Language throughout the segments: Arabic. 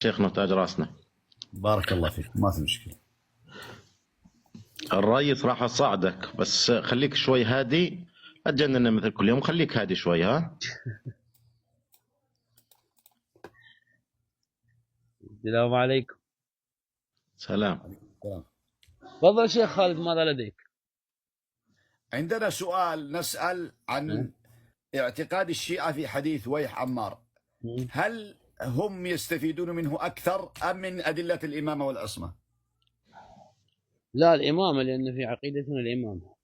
شيخنا تاج راسنا. بارك الله فيك، ما في مشكلة. الريس راح اصعدك بس خليك شوي هادي، لا تجننا مثل كل يوم، خليك هادي شوي. ها السلام عليكم. سلام. تفضل شيخ خالد، ماذا لديك؟ عندنا سؤال نسأل عن اعتقاد الشيعة في حديث ويح عمار. هل هم يستفيدون منه أكثر أم من أدلة الإمامة والعصمة؟ لا، الإمامة، لأن في عقيدتنا الإمامة.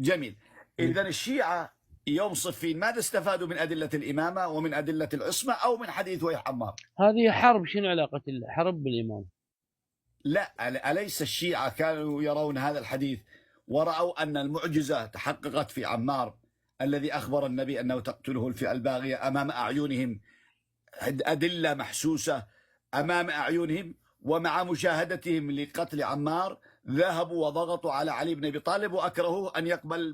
جميل. إذن الشيعة يوم صفين ماذا استفادوا من أدلة الإمامة ومن أدلة العصمة أو من حديث ويح عمار؟ هذه حرب، شنو علاقة حرب بالإمامة؟ لا، أليس الشيعة كانوا يرون هذا الحديث ورأوا أن المعجزة تحققت في عمار الذي أخبر النبي أنه تقتله الفئة الباغية أمام أعينهم، أدلة محسوسة أمام أعينهم، ومع مشاهدتهم لقتل عمار ذهبوا وضغطوا على علي بن أبي طالب وأكرهوه أن يقبل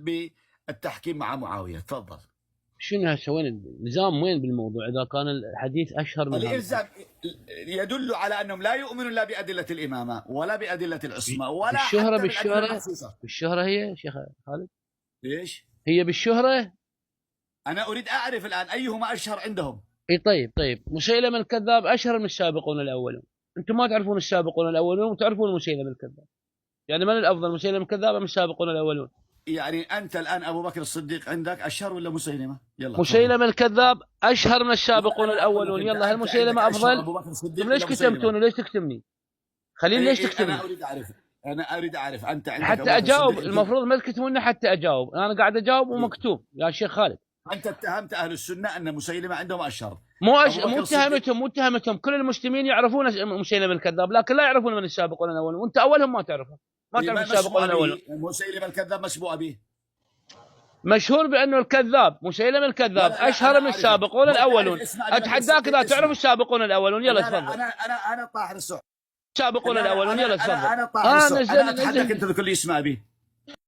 بالتحكيم مع معاوية. تفضل. شنو هسه، وين الإلزام، وين بالموضوع إذا كان الحديث أشهر من الإلزام يدل على أنهم لا يؤمنون لا بأدلة الإمامة ولا بأدلة العصمة ولا بالشهرة. حتى بالشهرة هي شيخ خالد؟ ليش؟ هي بالشهرة؟ أنا أريد أعرف الآن أيهما أشهر عندهم. اي طيب مسيلمة الكذاب أشهر من السابقون الأولون. أنتم ما تعرفون السابقون الأولون وتعرفون مسيلمة الكذاب، يعني من الأفضل، مسيلمة الكذاب أم السابقون الأولون؟ يعني أنت الآن أبو بكر الصديق عندك أشهر ولا مسيلمة؟ يلا. مسيلمة الكذاب أشهر من السابقون الأولون. يلا، هل مسيلمة أفضل؟ ليش كتمتوني؟ ليش تكتمني؟ خليني ليش تكتمني؟ أنا أريد أعرف أنت عندك حتى أجاوب. المفروض ما تكتموني حتى أجاوب. أنا قاعد أجاوب ومكتوب يا شيخ خالد. أنت اتهمت أهل السنة أن مسيلمة عندهم أشهر. مو اتهمتهم. كل المسلمين يعرفون مسيلمة الكذاب، لكن لا يعرفون من السابقون الأولون، وأنت أولهم ما تعرفه. ما تعرف السابقون الأولون. مسيلمة الكذاب مسبوع به، مشهور بأنه الكذاب. مسيلمة الكذاب أشهر من السابقون الأولون. أتحداك إذا تعرف السابقون الأولون. يلا تفضل. أنا طاهر السعودي. السابقون الأولون. يلا تفضل. أنا طاهر السعودي. أنا أتحداك أنت بكل اسم أبي.